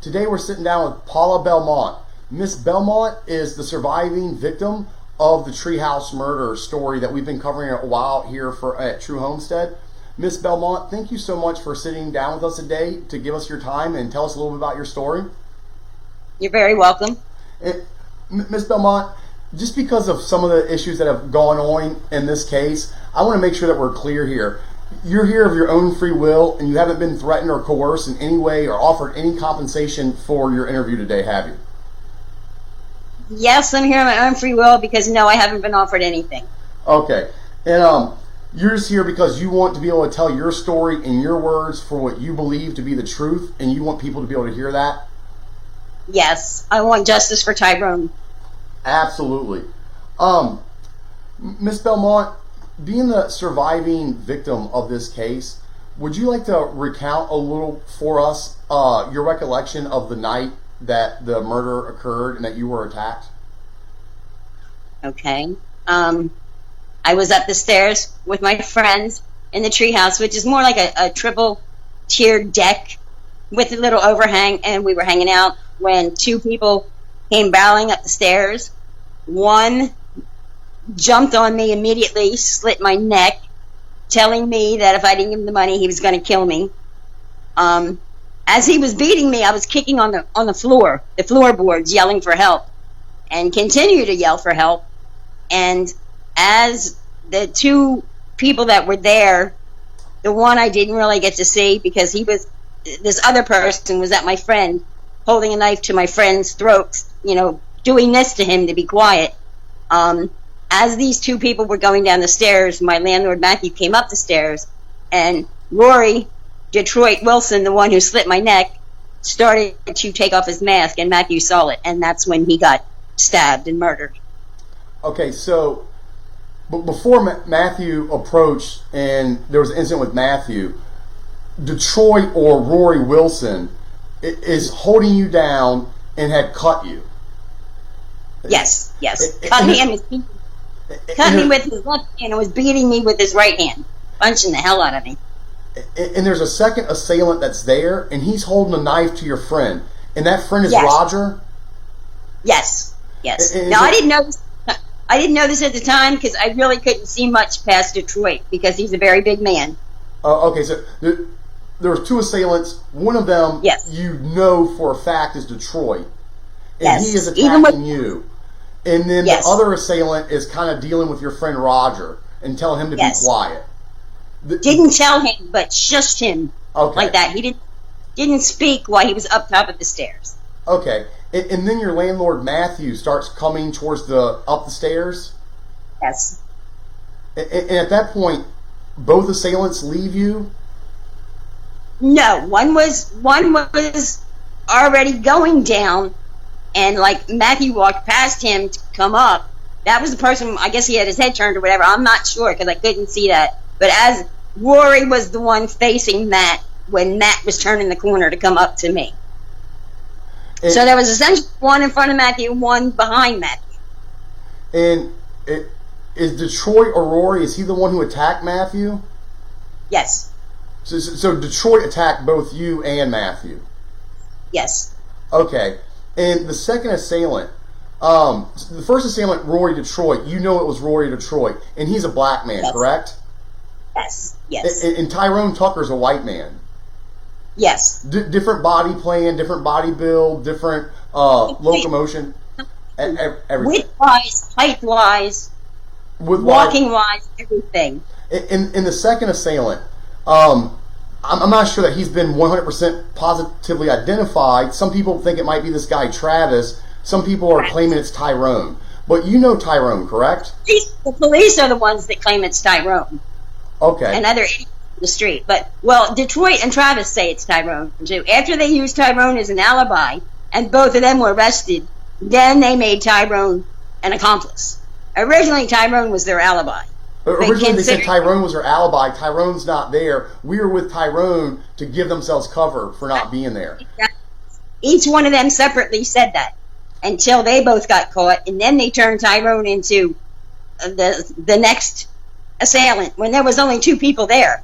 Today we're sitting down with Paula Belmonte. Miss Belmonte is the surviving victim of the treehouse murder story that we've been covering a while here at True Homestead. Miss Belmonte, thank you so much for sitting down with us today to give us your time and tell us a little bit about your story. You're very welcome. Miss Belmonte, just because of some of the issues that have gone on in this case, I want to make sure that we're clear here. You're here of your own free will, and you haven't been threatened or coerced in any way or offered any compensation for your interview today, have you? Yes, I'm here of my own free will because no, I haven't been offered anything. Okay. And you're just here because you want to be able to tell your story in your words for what you believe to be the truth, and you want people to be able to hear that? Yes, I want justice for Tyrone. Absolutely. Miss Belmonte, being the surviving victim of this case, would you like to recount a little for us your recollection of the night that the murder occurred and that you were attacked? Okay. I was up the stairs with my friends in the treehouse, which is more like a triple-tiered deck with a little overhang, and we were hanging out when two people came barreling up the stairs. One jumped on me immediately, slit my neck, telling me that if I didn't give him the money, he was going to kill me. As he was beating me, I was kicking on the floorboards, yelling for help, and continue to yell for help. And as the two people that were there, the one I didn't really get to see because this other person was at my friend, holding a knife to my friend's throat, doing this to him to be quiet. As these two people were going down the stairs, my landlord Matthew came up the stairs, and Rory Detroit Wilson, the one who slit my neck, started to take off his mask, and Matthew saw it, and that's when he got stabbed and murdered. Okay, so before Matthew approached and there was an incident with Matthew, Detroit or Rory Wilson is holding you down and had cut you. Yes. Cut me with his left hand and was beating me with his right hand, punching the hell out of me. And there's a second assailant that's there, and he's holding a knife to your friend. And that friend is Roger? Yes. Now, I didn't know this at the time because I really couldn't see much past Detroit because he's a very big man. Okay, so there were two assailants. One of them, you know for a fact, is Detroit. And he is attacking you. And then the other assailant is kind of dealing with your friend Roger and telling him to be quiet. Didn't tell him, but shushed him like that. He didn't speak while he was up top of the stairs. Okay. And then your landlord Matthew starts coming towards up the stairs? Yes. And at that point, both assailants leave you? No, one was already going down, and like Matthew walked past him to come up. That was the person, I guess he had his head turned or whatever. I'm not sure because I couldn't see that. But as Rory was the one facing Matt when Matt was turning the corner to come up to me. So there was essentially one in front of Matthew, one behind Matthew. And is Detroit or Rory, is he the one who attacked Matthew? Yes. So Detroit attacked both you and Matthew? Yes. Okay. And the second assailant, the first assailant, Rory Detroit, you know it was Rory Detroit, and he's a black man, correct? Yes. And Tyrone Tucker's a white man. Yes. Different body plan, different body build, different locomotion, everything. Width-wise, height-wise, walking-wise, everything. In the second assailant, I'm not sure that he's been 100% positively identified. Some people think it might be this guy Travis. Some people are claiming it's Tyrone. But you know Tyrone, correct? The police are the ones that claim it's Tyrone. Okay. And other idiots in the street. But, Detroit and Travis say it's Tyrone, too. After they used Tyrone as an alibi, and both of them were arrested, then they made Tyrone an accomplice. Originally, Tyrone was their alibi. Originally, they said Tyrone was their alibi. Tyrone's not there. We were with Tyrone to give themselves cover for not being there. Each one of them separately said that until they both got caught, and then they turned Tyrone into the next assailant when there was only two people there.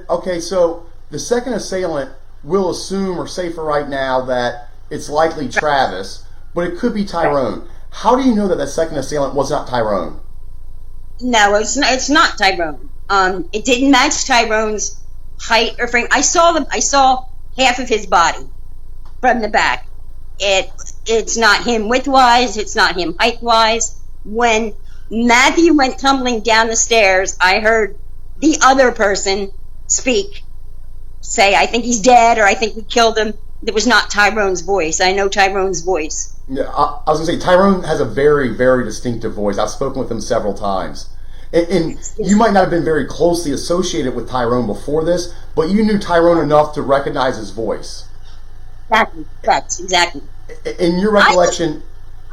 Okay, so the second assailant we'll assume or say for right now that it's likely Travis, but it could be Tyrone. How do you know that the second assailant was not Tyrone? No, it's not Tyrone. It didn't match Tyrone's height or frame. I saw half of his body from the back. It's not him width-wise. It's not him height-wise. When Matthew went tumbling down the stairs, I heard the other person say, I think he's dead, or I think we killed him. It was not Tyrone's voice. I know Tyrone's voice. Yeah, I was going to say, Tyrone has a very, very distinctive voice. I've spoken with him several times. And you might not have been very closely associated with Tyrone before this, but you knew Tyrone enough to recognize his voice. Exactly. Correct. Exactly. In your recollection...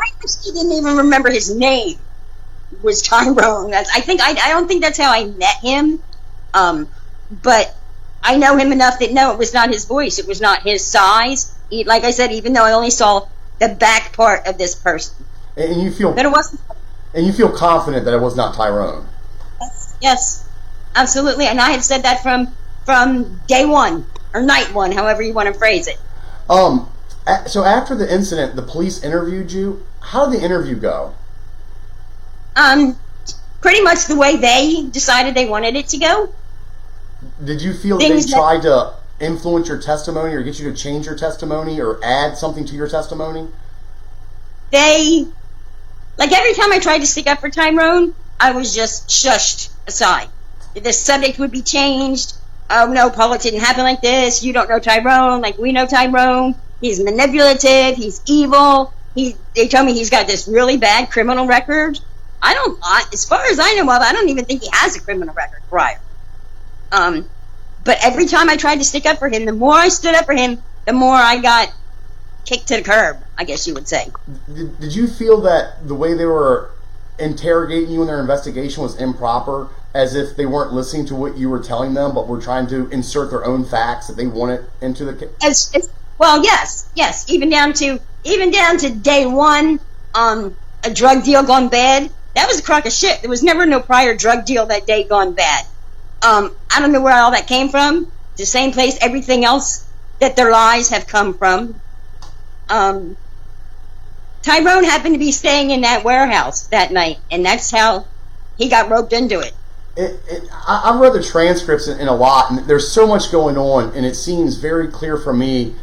I actually didn't even remember his name was Tyrone. I don't think that's how I met him. But I know him enough that no, it was not his voice. It was not his size. Like I said, even though I only saw the back part of this person. And you feel... But it wasn't... And you feel confident that it was not Tyrone? Yes, absolutely. And I had said that from day one, or night one, however you want to phrase it. So after the incident, the police interviewed you. How did the interview go? Pretty much the way they decided they wanted it to go. Did you feel that they tried to influence your testimony or get you to change your testimony or add something to your testimony? Like every time I tried to stick up for Tyrone, I was just shushed aside. The subject would be changed. Oh no, Paula, it didn't happen like this. You don't know Tyrone like we know Tyrone. He's manipulative. He's evil. They told me he's got this really bad criminal record. As far as I know of, I don't even think he has a criminal record prior. But every time I tried to stick up for him, the more I stood up for him, the more I got kicked to the curb, I guess you would say. Did you feel that the way they were interrogating you in their investigation was improper, as if they weren't listening to what you were telling them, but were trying to insert their own facts that they wanted into the case? Well, yes, even down to day one, a drug deal gone bad. That was a crock of shit. There was never no prior drug deal that day gone bad. I don't know where all that came from. The same place everything else that their lies have come from. Tyrone happened to be staying in that warehouse that night, and that's how he got roped into it. I've read the transcripts in a lot, and there's so much going on, and it seems very clear for me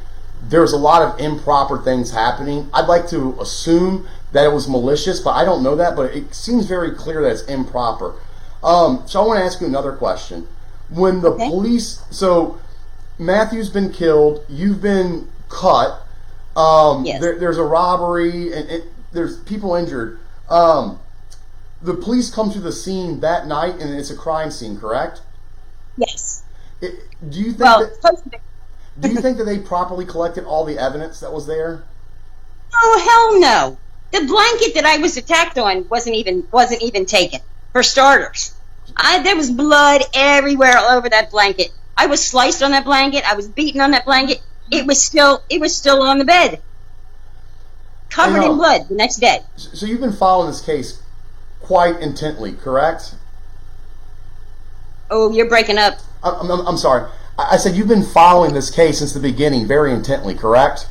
there's a lot of improper things happening. I'd like to assume that it was malicious, but I don't know that, but it seems very clear that it's improper. So I want to ask you another question. When the police... So, Matthew's been killed, you've been cut, yes. There's a robbery, and there's people injured. The police come to the scene that night, and it's a crime scene, correct? Yes. Do you think do you think that they properly collected all the evidence that was there? Oh, hell no. The blanket that I was attacked on wasn't even taken, for starters. There was blood everywhere all over that blanket. I was sliced on that blanket. I was beaten on that blanket. It was still on the bed, covered in blood the next day. So you've been following this case quite intently, correct? Oh, you're breaking up. I'm sorry. I said you've been following this case since the beginning very intently, correct?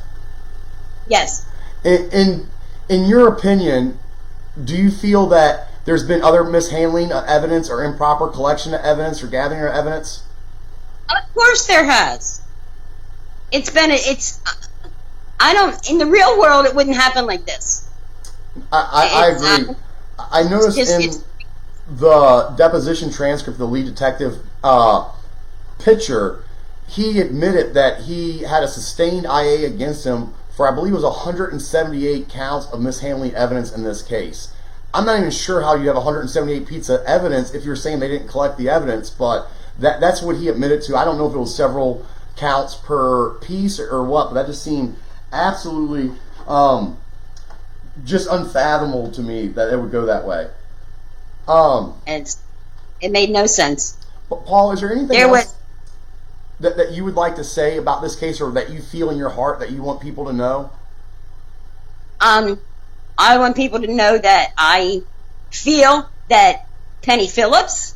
Yes. In your opinion, do you feel that there's been other mishandling of evidence or improper collection of evidence or gathering of evidence? Of course there has. In the real world, it wouldn't happen like this. I agree. I noticed in the deposition transcript, the lead detective picture, he admitted that he had a sustained IA against him for, I believe it was 178 counts of mishandling evidence in this case. I'm not even sure how you have 178 pieces of evidence if you're saying they didn't collect the evidence, but that's what he admitted to. I don't know if it was several counts per piece or what, but that just seemed absolutely just unfathomable to me that it would go that way. It made no sense. But Paul, is there anything else that you would like to say about this case, or that you feel in your heart that you want people to know? I want people to know that I feel that Penny Phillips,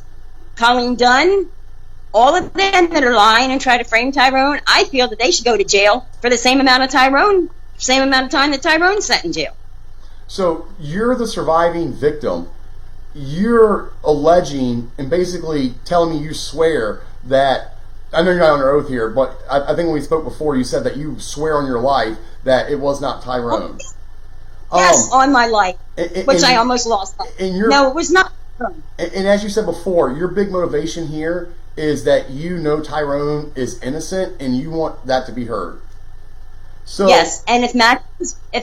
Colleen Dunn, all of them that are lying and try to frame Tyrone, I feel that they should go to jail for the same amount of time that Tyrone sat in jail. So you're the surviving victim. You're alleging and basically telling me you swear that, I know you're not under oath here, but I think when we spoke before, you said that you swear on your life that it was not Tyrone. Yes, on my life, which I almost lost. No, it was not Tyrone. And as you said before, your big motivation here is that you know Tyrone is innocent and you want that to be heard. So yes, and if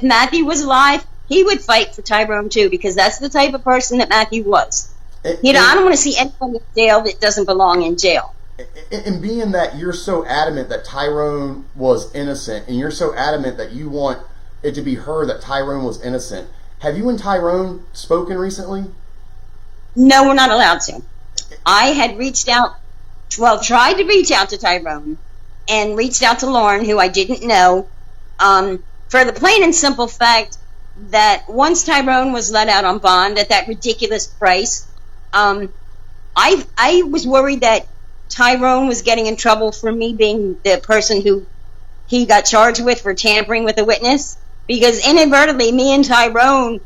Matthew was alive, he would fight for Tyrone too, because that's the type of person that Matthew was. I don't want to see anyone in jail that doesn't belong in jail. And being that you're so adamant that Tyrone was innocent, and you're so adamant that you want it to be heard that Tyrone was innocent, have you and Tyrone spoken recently? No, we're not allowed to. I had tried to reach out to Tyrone, and reached out to Lauren, who I didn't know, for the plain and simple fact that once Tyrone was let out on bond at that ridiculous price, I was worried that Tyrone was getting in trouble for me being the person who he got charged with for tampering with a witness, because inadvertently me and Tyrone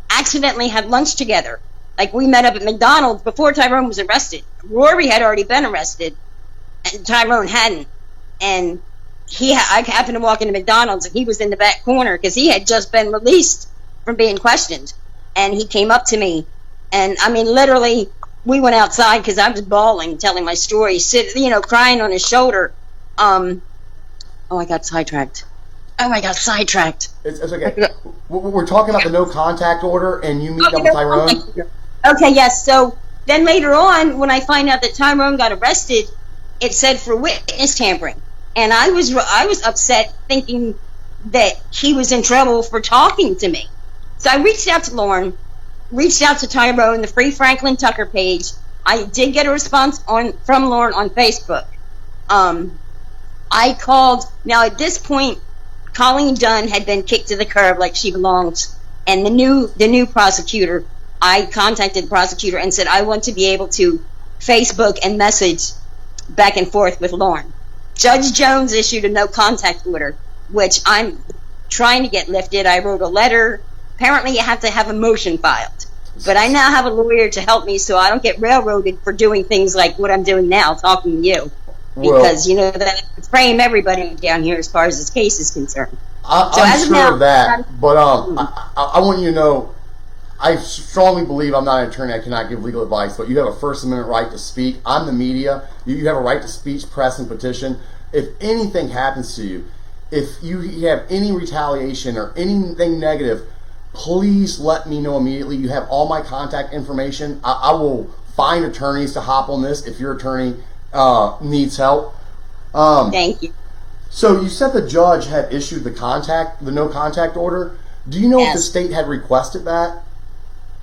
accidentally had lunch together. Like, we met up at McDonald's before Tyrone was arrested. Rory had already been arrested, and Tyrone hadn't. And I happened to walk into McDonald's, and he was in the back corner because he had just been released from being questioned. And he came up to me, and I mean, literally, we went outside because I was bawling, telling my story, crying on his shoulder. I got sidetracked. It's okay. We're talking about the no contact order, and you meet up with Tyrone. Okay, yes. So then later on, when I find out that Tyrone got arrested, it said for witness tampering, and I was upset, thinking that he was in trouble for talking to me. So I reached out to Lauren, reached out to Tyrone, the Free Franklin Tucker page. I did get a response from Lauren on Facebook. I called. Now at this point, Colleen Dunn had been kicked to the curb like she belongs, and the new prosecutor. I contacted the prosecutor and said I want to be able to Facebook and message back and forth with Lauren. Judge Jones issued a no contact order, which I'm trying to get lifted. I wrote a letter. Apparently you have to have a motion filed. But I now have a lawyer to help me so I don't get railroaded for doing things like what I'm doing now, talking to you. Because, that frame everybody down here as far as this case is concerned. I'm sure of that. But I want you to know, I strongly believe I'm not an attorney. I cannot give legal advice, but you have a First Amendment right to speak. I'm the media. You have a right to speech, press, and petition. If anything happens to you, if you have any retaliation or anything negative, please let me know immediately. You have all my contact information. I will find attorneys to hop on this if your attorney needs help. Thank you. So you said the judge had issued the no contact order. Do you know if the state had requested that?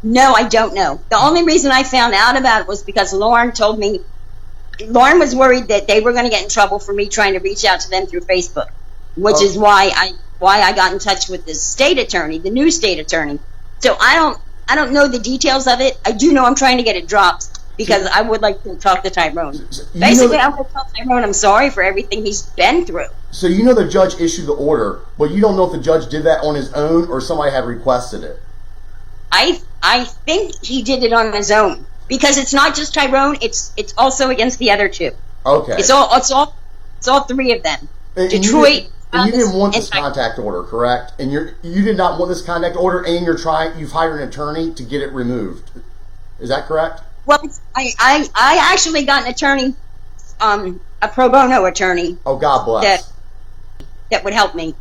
No, I don't know. The only reason I found out about it was because Lauren told me. Lauren was worried that they were going to get in trouble for me trying to reach out to them through Facebook, which is why I got in touch with the state attorney, the new state attorney. So I don't know the details of it. I do know I'm trying to get it dropped because I would like to talk to Tyrone. Basically, I want to tell Tyrone I'm sorry for everything he's been through. So you know the judge issued the order, but you don't know if the judge did that on his own or somebody had requested it. I think he did it on his own because it's not just Tyrone; it's also against the other two. Okay. It's all three of them. And Detroit. And you didn't want this contact order, correct? And you did not want this contact order, and you've hired an attorney to get it removed. Is that correct? Well, I actually got an attorney, a pro bono attorney. Oh, God bless. That would help me.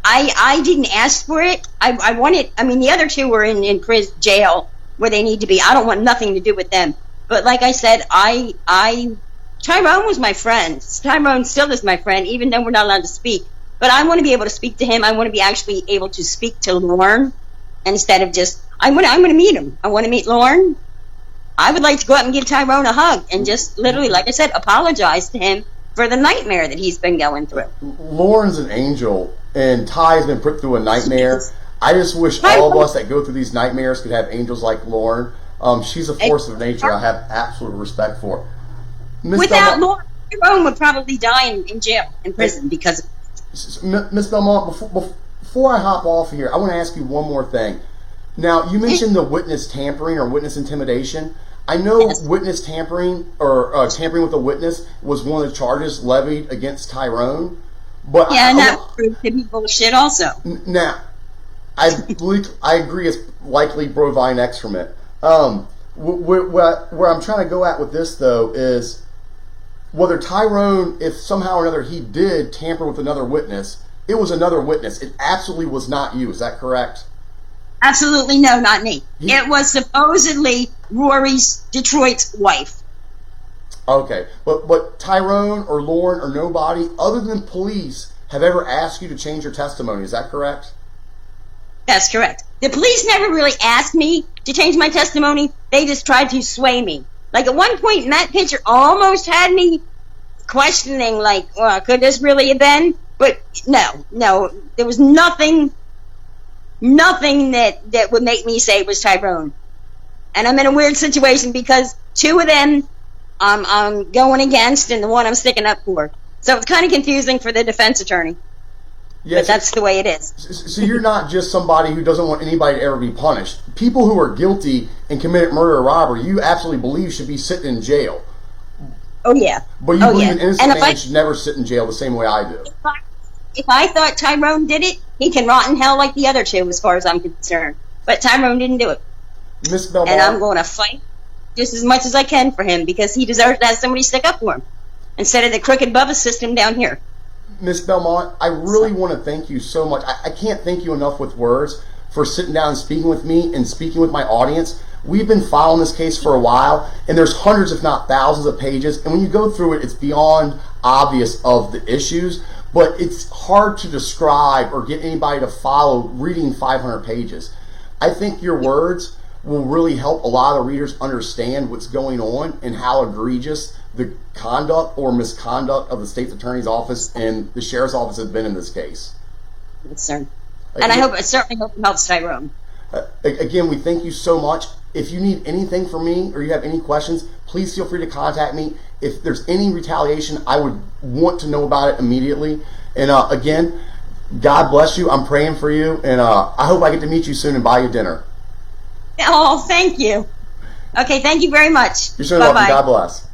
I didn't ask for it. I wanted. I mean, the other two were in prison jail where they need to be. I don't want nothing to do with them. But like I said, Tyrone was my friend. Tyrone still is my friend, even though we're not allowed to speak. But I want to be able to speak to him. I want to be actually able to speak to Lauren instead of just. I'm going to meet him. I want to meet Lauren. I would like to go out and give Tyrone a hug and just literally, like I said, apologize to him for the nightmare that he's been going through. Lauren's an angel, and Ty's been put through a nightmare. I just wish all of us that go through these nightmares could have angels like Lauren. She's a force of nature I have absolute respect for. Ms. Without Belmont, law, Tyrone would probably die in jail, in prison, because of Ms. Belmont, before I hop off here, I want to ask you one more thing. Now, you mentioned the witness tampering or witness intimidation. I know Yes. witness tampering or tampering with a witness was one of the charges levied against Tyrone. But yeah, and that proved to be bullshit also. now, I agree it's likely bovine excrement. Where I'm trying to go at with this, though, is whether Tyrone, if somehow or another he did tamper with another witness, it was another witness. It absolutely was not you. Is that correct? Absolutely no, not me. It was supposedly Rory's Detroit's wife. Okay, but Tyrone or Lauren or nobody other than police have ever asked you to change your testimony. Is that correct? That's correct. The police never really asked me to change my testimony. They just tried to sway me. Like at one point in that picture almost had me questioning, like, well, could this really have been? But no, there was nothing that would make me say it was Tyrone. And I'm in a weird situation because two of them I'm going against and the one I'm sticking up for. So it's kind of confusing for the defense attorney. Yes. But that's the way it is. So you're not just somebody who doesn't want anybody to ever be punished. People who are guilty and committed murder or robbery, you absolutely believe should be sitting in jail. Oh, yeah. But you believe an innocent man should never sit in jail the same way I do. If I thought Tyrone did it, he can rot in hell like the other two as far as I'm concerned. But Tyrone didn't do it. Miss Belmont, and I'm going to fight just as much as I can for him because he deserves to have somebody stick up for him instead of the crooked Bubba system down here. Miss Belmont, I really want to thank you so much. I can't thank you enough with words for sitting down and speaking with me and speaking with my audience. We've been following this case for a while, and there's hundreds, if not thousands, of pages. And when you go through it, it's beyond obvious of the issues, but it's hard to describe or get anybody to follow reading 500 pages. I think your words will really help a lot of readers understand what's going on and how egregious the conduct or misconduct of the state's attorney's office and the sheriff's office has been in this case. Yes, sir. And I certainly hope it helps Tyrone. Again, we thank you so much. If you need anything from me or you have any questions, please feel free to contact me. If there's any retaliation, I would want to know about it immediately. And again, God bless you. I'm praying for you. And I hope I get to meet you soon and buy you dinner. Oh, thank you. Okay, thank you very much. You're so welcome. God bless.